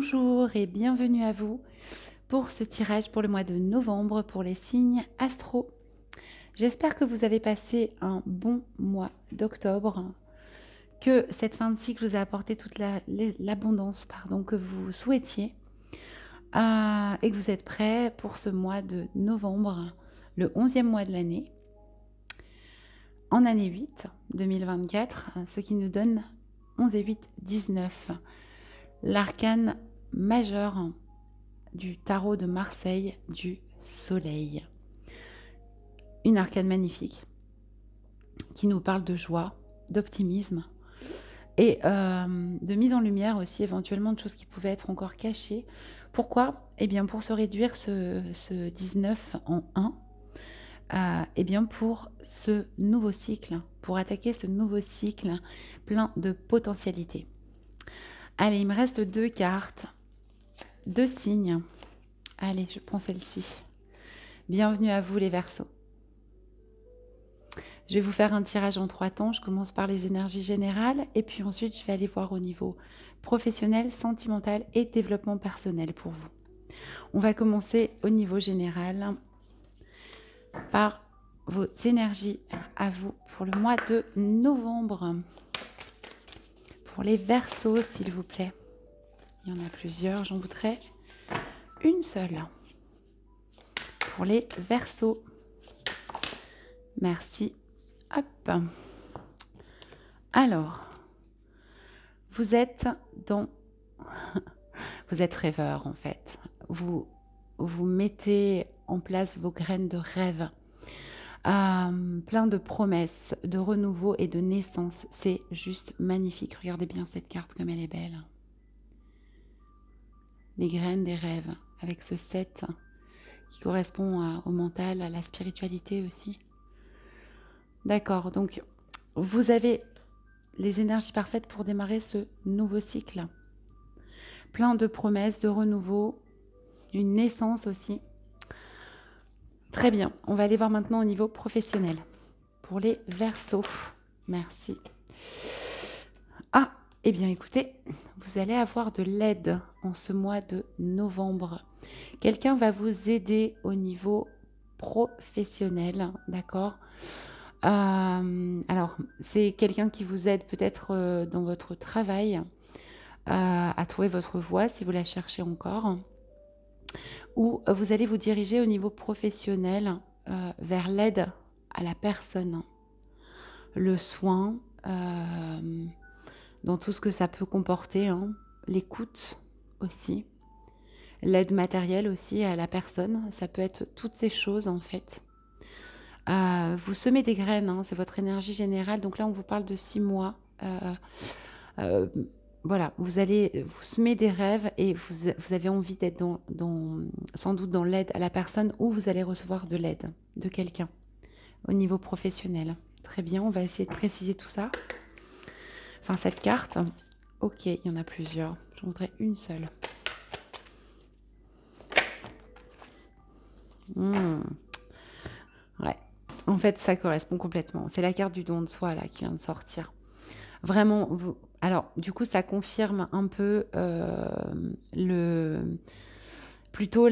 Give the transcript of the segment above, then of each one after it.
Bonjour et bienvenue à vous pour ce tirage pour le mois de novembre pour les signes astro. J'espère que vous avez passé un bon mois d'octobre, que cette fin de cycle vous a apporté toute l'abondance que vous souhaitiez et que vous êtes prêts pour ce mois de novembre, le 11e mois de l'année, en année 8, 2024, ce qui nous donne 11 et 8, 19. L'arcane majeur du tarot de Marseille du soleil. Une arcane magnifique qui nous parle de joie, d'optimisme et de mise en lumière aussi éventuellement de choses qui pouvaient être encore cachées. Pourquoi? Eh bien pour se réduire ce 19 en 1, eh bien pour ce nouveau cycle, pour attaquer ce nouveau cycle plein de potentialités. Allez, il me reste 2 cartes, 2 signes. Allez, je prends celle-ci. Bienvenue à vous les Verseaux. Je vais vous faire un tirage en 3 temps. Je commence par les énergies générales et puis ensuite je vais aller voir au niveau professionnel, sentimental et développement personnel pour vous. On va commencer au niveau général par vos énergies à vous pour le mois de novembre. Pour les Verseaux, s'il vous plaît. Il y en a plusieurs, j'en voudrais une seule. Pour les Verseaux. Merci. Hop. Alors, vous êtes dans... vous êtes rêveur en fait. Vous mettez en place vos graines de rêve. Plein de promesses, de renouveau et de naissance. C'est juste magnifique. Regardez bien cette carte comme elle est belle. Les graines des rêves avec ce 7 qui correspond au mental, à la spiritualité aussi. D'accord, donc vous avez les énergies parfaites pour démarrer ce nouveau cycle. Plein de promesses, de renouveau, une naissance aussi. Très bien, on va aller voir maintenant au niveau professionnel. Pour les Verseaux, merci. Ah, eh bien écoutez, vous allez avoir de l'aide en ce mois de novembre. Quelqu'un va vous aider au niveau professionnel, d'accord? Alors, c'est quelqu'un qui vous aide peut-être dans votre travail à trouver votre voie si vous la cherchez encore. Ou vous allez vous diriger au niveau professionnel vers l'aide à la personne, le soin, dans tout ce que ça peut comporter, hein, l'écoute aussi, l'aide matérielle aussi à la personne, ça peut être toutes ces choses en fait. Vous semez des graines, hein, c'est votre énergie générale, donc là on vous parle de 6 mois. Voilà, vous semez des rêves et vous avez envie d'être sans doute dans l'aide à la personne ou vous allez recevoir de l'aide de quelqu'un au niveau professionnel. Très bien, on va essayer de préciser tout ça. Enfin, cette carte, ok, il y en a plusieurs. J'en voudrais une seule. Ouais, en fait, ça correspond complètement. C'est la carte du don de soi là qui vient de sortir. Vraiment, alors du coup, ça confirme un peu plutôt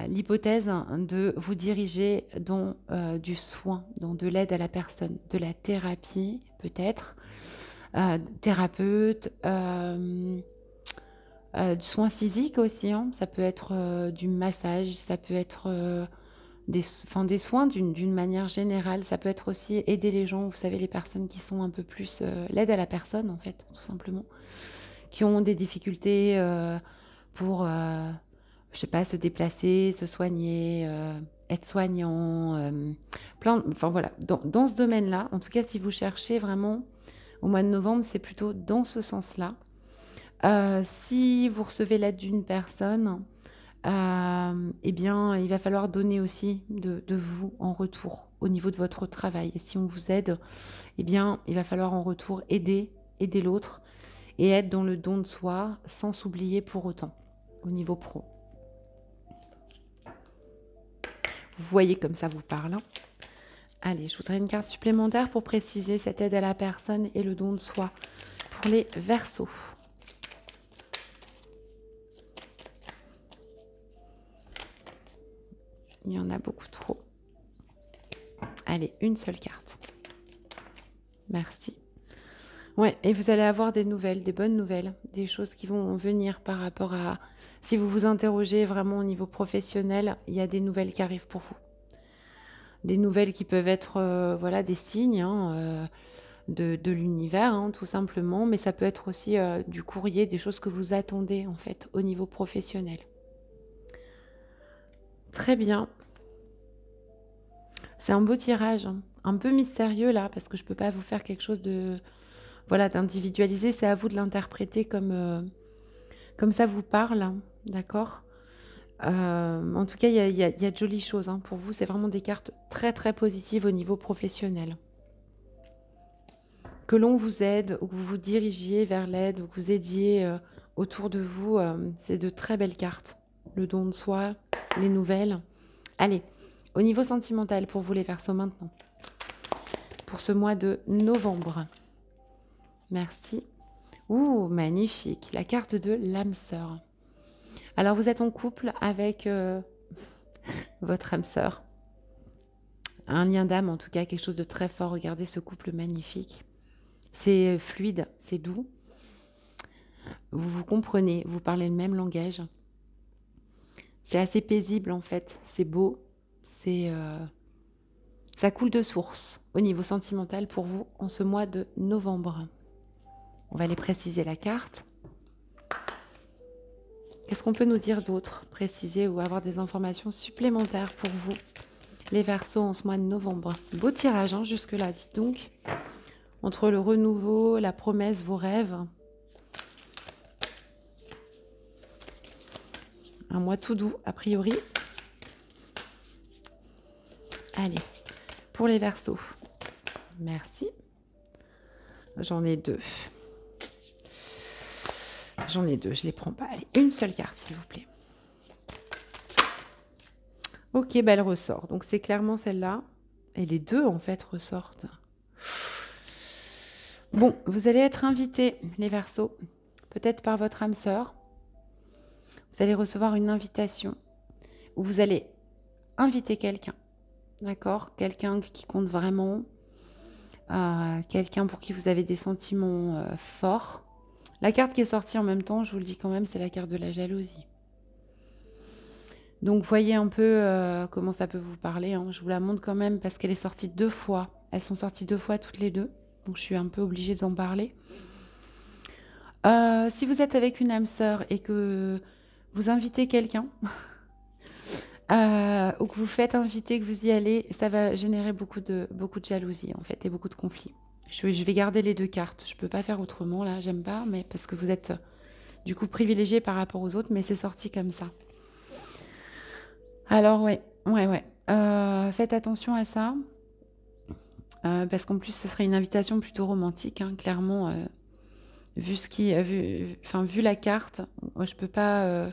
l'hypothèse de vous diriger dans du soin, dans de l'aide à la personne, de la thérapie peut-être, thérapeute, du soin physique aussi, hein. Ça peut être du massage, ça peut être des soins d'une manière générale, ça peut être aussi aider les gens, vous savez, les personnes qui sont un peu plus... l'aide à la personne, en fait, tout simplement, qui ont des difficultés pour, je sais pas, se déplacer, se soigner, être soignant, enfin voilà, dans ce domaine-là, en tout cas, si vous cherchez vraiment, au mois de novembre, c'est plutôt dans ce sens-là. Si vous recevez l'aide d'une personne... eh bien, il va falloir donner aussi de vous en retour au niveau de votre travail. Et si on vous aide, eh bien, il va falloir en retour aider l'autre et être dans le don de soi sans s'oublier pour autant au niveau pro. Vous voyez comme ça vous parle, hein. Allez, je voudrais une carte supplémentaire pour préciser cette aide à la personne et le don de soi pour les Verseaux. Il y en a beaucoup trop. Allez, une seule carte. Merci. Ouais, et vous allez avoir des nouvelles, des bonnes nouvelles, des choses qui vont venir par rapport à... Si vous vous interrogez vraiment au niveau professionnel, il y a des nouvelles qui arrivent pour vous. Des nouvelles qui peuvent être voilà, des signes de l'univers, tout simplement, mais ça peut être aussi du courrier, des choses que vous attendez en fait au niveau professionnel. Très bien. C'est un beau tirage, un peu mystérieux là, parce que je ne peux pas vous faire quelque chose de... Voilà, d'individualiser, c'est à vous de l'interpréter comme ça vous parle, d'accord. En tout cas, il y a de jolies choses pour vous. C'est vraiment des cartes très très positives au niveau professionnel. Que l'on vous aide, ou que vous vous dirigiez vers l'aide, ou que vous aidiez autour de vous, c'est de très belles cartes. Le don de soi, les nouvelles. Allez, au niveau sentimental, pour vous les Verseaux maintenant. Pour ce mois de novembre. Merci. Ouh, magnifique. La carte de l'âme sœur. Alors, vous êtes en couple avec votre âme sœur. Un lien d'âme, en tout cas, quelque chose de très fort. Regardez ce couple magnifique. C'est fluide, c'est doux. Vous vous comprenez, vous parlez le même langage. C'est assez paisible, en fait. C'est beau. Ça coule de source au niveau sentimental pour vous en ce mois de novembre. On va aller préciser la carte. Qu'est-ce qu'on peut nous dire d'autre? Préciser ou avoir des informations supplémentaires pour vous, les Verseaux, en ce mois de novembre. Beau tirage, jusque-là, dites donc. Entre le renouveau, la promesse, vos rêves. Un mois tout doux, a priori. Allez, pour les Verseaux. Merci. J'en ai deux. J'en ai deux, je les prends pas. Allez, une seule carte, s'il vous plaît. Ok, elle ressort. Donc, c'est clairement celle-là. Et les deux, en fait, ressortent. Bon, vous allez être invités, les Verseaux, peut-être par votre âme sœur. Vous allez recevoir une invitation où vous allez inviter quelqu'un, d'accord? Quelqu'un qui compte vraiment, quelqu'un pour qui vous avez des sentiments forts. La carte qui est sortie en même temps, je vous le dis quand même, c'est la carte de la jalousie. Donc, voyez un peu comment ça peut vous parler. Je vous la montre quand même parce qu'elle est sortie 2 fois. Elles sont sorties 2 fois toutes les deux. Donc, je suis un peu obligée d'en parler. Si vous êtes avec une âme sœur et que vous invitez quelqu'un, ou que vous faites inviter, que vous y allez, ça va générer beaucoup de jalousie, en fait, et beaucoup de conflits. Je vais garder les 2 cartes. Je ne peux pas faire autrement, là, j'aime pas, mais parce que vous êtes, du coup, privilégié par rapport aux autres, mais c'est sorti comme ça. Alors, ouais. Faites attention à ça. Parce qu'en plus, ce serait une invitation plutôt romantique, clairement. Vu la carte, je peux pas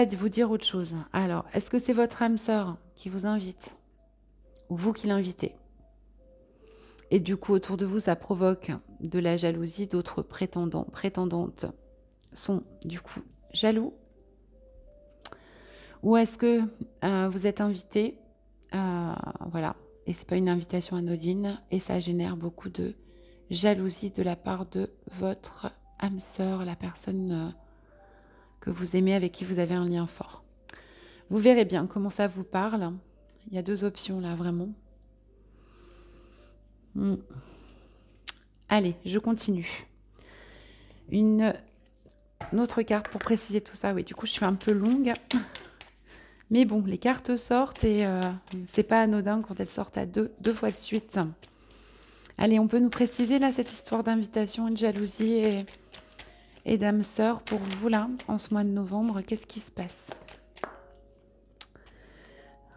vous dire autre chose. Alors, est-ce que c'est votre âme sœur qui vous invite ou vous qui l'invitez? Et du coup, autour de vous, ça provoque de la jalousie. D'autres prétendants, prétendantes sont du coup jaloux. Ou est-ce que vous êtes invité, voilà, et c'est pas une invitation anodine, et ça génère beaucoup de jalousie de la part de votre âme sœur, la personne que vous aimez, avec qui vous avez un lien fort. Vous verrez bien comment ça vous parle. Il y a 2 options là, vraiment. Allez, je continue. Une autre carte pour préciser tout ça. Oui, du coup, je suis un peu longue. Mais bon, les cartes sortent et c'est pas anodin quand elles sortent à deux fois de suite. Allez, on peut nous préciser là cette histoire d'invitation et de jalousie et d'âme sœur pour vous là, en ce mois de novembre. Qu'est-ce qui se passe?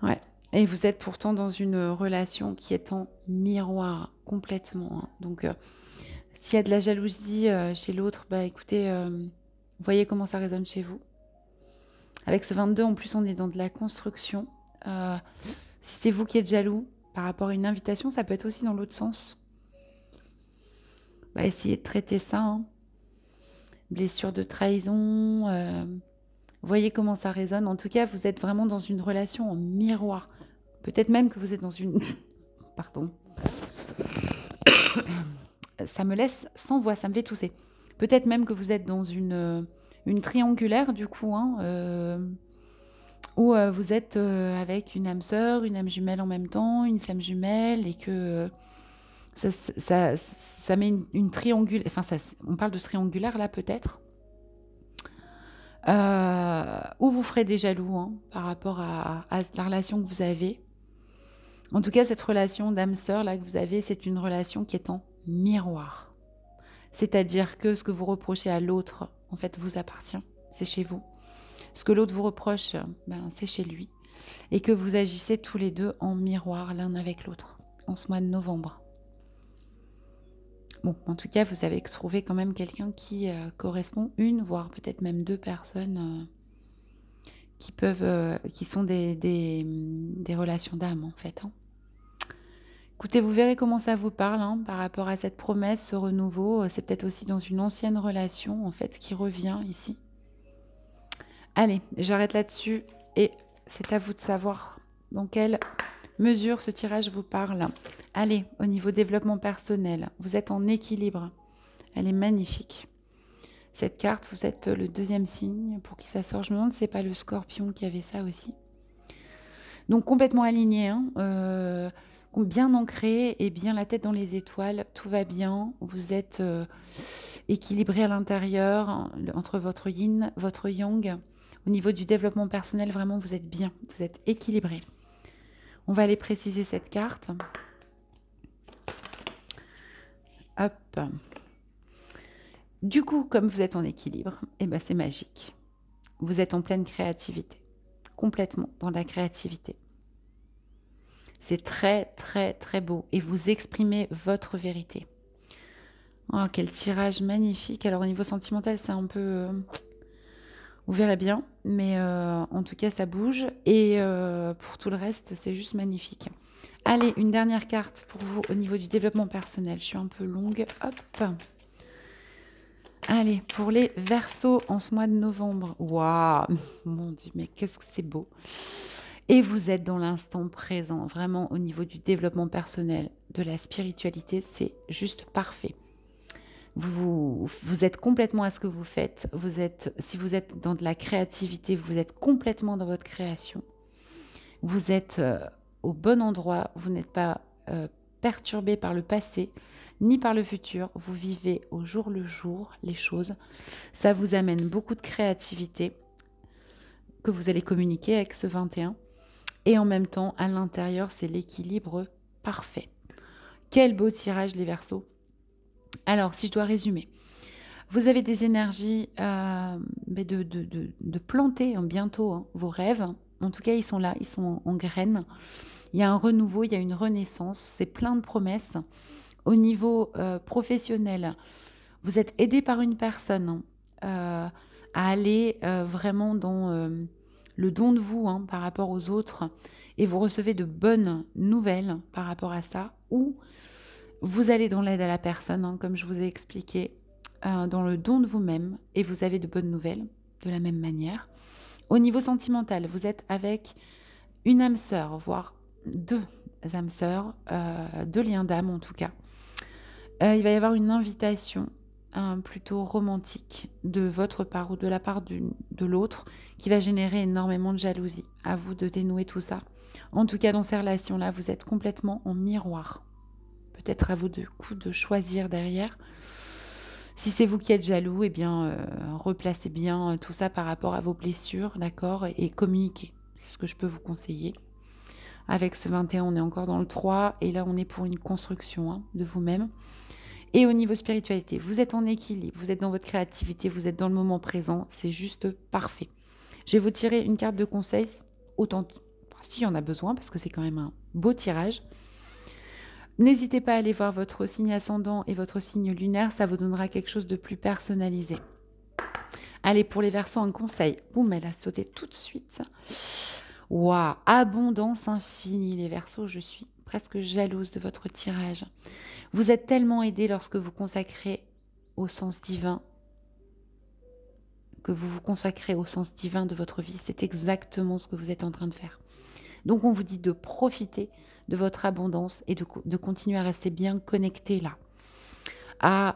Ouais. Et vous êtes pourtant dans une relation qui est en miroir complètement. Donc, s'il y a de la jalousie chez l'autre, bah écoutez, voyez comment ça résonne chez vous. Avec ce 22, en plus, on est dans de la construction. Si c'est vous qui êtes jaloux par rapport à une invitation, ça peut être aussi dans l'autre sens. Essayez de traiter ça. Blessure de trahison, Voyez comment ça résonne. En tout cas, vous êtes vraiment dans une relation en miroir. Peut-être même que vous êtes dans une... Pardon. Ça me laisse sans voix, ça me fait tousser. Peut-être même que vous êtes dans une triangulaire, du coup, hein, où vous êtes avec une âme sœur, une âme jumelle en même temps, une flamme jumelle, et que ça met une triangulaire... Enfin, on parle de triangulaire, là, peut-être. Ou vous ferez des jaloux hein, par rapport à la relation que vous avez. En tout cas, cette relation d'âme-sœur là que vous avez, c'est une relation qui est en miroir. C'est-à-dire que ce que vous reprochez à l'autre, en fait, vous appartient. C'est chez vous. Ce que l'autre vous reproche, ben, c'est chez lui. Et que vous agissez tous les deux en miroir l'un avec l'autre en ce mois de novembre. Bon, en tout cas, vous avez trouvé quand même quelqu'un qui correspond une, voire peut-être même deux personnes qui sont des relations d'âme, en fait. Hein. Écoutez, vous verrez comment ça vous parle hein, par rapport à cette promesse, ce renouveau. C'est peut-être aussi dans une ancienne relation, en fait, qui revient ici. Allez, j'arrête là-dessus et c'est à vous de savoir dans quelle mesure ce tirage vous parle. Allez, au niveau développement personnel, vous êtes en équilibre. Elle est magnifique. Cette carte, vous êtes le deuxième signe pour qui ça sort. Je me demande si c'est pas le Scorpion qui avait ça aussi. Donc complètement aligné, hein, bien ancré et bien la tête dans les étoiles. Tout va bien. Vous êtes équilibré à l'intérieur hein, entre votre yin, votre yang. Au niveau du développement personnel, vraiment, vous êtes bien. Vous êtes équilibré. On va aller préciser cette carte. Hop. Du coup, comme vous êtes en équilibre, eh ben c'est magique. Vous êtes en pleine créativité. Complètement dans la créativité. C'est très, très, très beau. Et vous exprimez votre vérité. Oh, quel tirage magnifique. Alors, au niveau sentimental, c'est un peu... vous verrez bien. Mais en tout cas, ça bouge. Et pour tout le reste, c'est juste magnifique. Allez, une dernière carte pour vous au niveau du développement personnel. Je suis un peu longue. Hop. Allez, pour les Verseaux en ce mois de novembre. Waouh, mon Dieu, mais qu'est-ce que c'est beau. Et vous êtes dans l'instant présent, vraiment au niveau du développement personnel, de la spiritualité, c'est juste parfait. Vous êtes complètement à ce que vous faites. Si vous êtes dans de la créativité, vous êtes complètement dans votre création. Vous êtes au bon endroit, vous n'êtes pas perturbé par le passé, ni par le futur. Vous vivez au jour le jour les choses. Ça vous amène beaucoup de créativité que vous allez communiquer avec ce 21. Et en même temps, à l'intérieur, c'est l'équilibre parfait. Quel beau tirage, les Verseaux. Alors, si je dois résumer, vous avez des énergies de planter bientôt hein, vos rêves. En tout cas, ils sont là, ils sont en graines. Il y a un renouveau, il y a une renaissance. C'est plein de promesses. Au niveau professionnel, vous êtes aidé par une personne à aller vraiment dans le don de vous hein, par rapport aux autres et vous recevez de bonnes nouvelles par rapport à ça ou vous allez dans l'aide à la personne, hein, comme je vous ai expliqué, dans le don de vous-même et vous avez de bonnes nouvelles de la même manière. Au niveau sentimental, vous êtes avec une âme sœur, voire deux âmes sœurs, deux liens d'âme en tout cas. Il va y avoir une invitation plutôt romantique de votre part ou de la part de l'autre qui va générer énormément de jalousie. À vous de dénouer tout ça. En tout cas, dans ces relations-là, vous êtes complètement en miroir. Peut-être à vous de choisir derrière. Si c'est vous qui êtes jaloux, eh bien, replacez bien tout ça par rapport à vos blessures, d'accord, et communiquez. C'est ce que je peux vous conseiller. Avec ce 21, on est encore dans le 3, et là, on est pour une construction hein, de vous-même. Et au niveau spiritualité, vous êtes en équilibre, vous êtes dans votre créativité, vous êtes dans le moment présent, c'est juste parfait. Je vais vous tirer une carte de conseil, autant s'il y en a besoin, parce que c'est quand même un beau tirage. N'hésitez pas à aller voir votre signe ascendant et votre signe lunaire, ça vous donnera quelque chose de plus personnalisé. Allez, pour les Verseaux, un conseil. Boum, elle a sauté tout de suite. Waouh, abondance infinie, les Verseaux, je suis presque jalouse de votre tirage. Vous êtes tellement aidé lorsque vous consacrez au sens divin que vous vous consacrez au sens divin de votre vie. C'est exactement ce que vous êtes en train de faire. Donc on vous dit de profiter de votre abondance et de continuer à rester bien connecté là,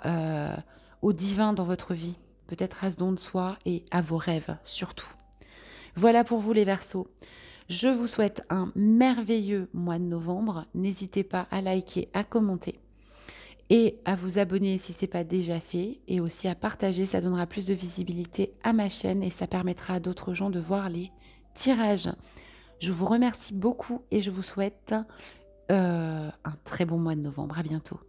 au divin dans votre vie, peut-être à ce don de soi et à vos rêves surtout. Voilà pour vous les Verseaux. Je vous souhaite un merveilleux mois de novembre. N'hésitez pas à liker, à commenter et à vous abonner si ce n'est pas déjà fait et aussi à partager. Ça donnera plus de visibilité à ma chaîne et ça permettra à d'autres gens de voir les tirages. Je vous remercie beaucoup et je vous souhaite un très bon mois de novembre. À bientôt.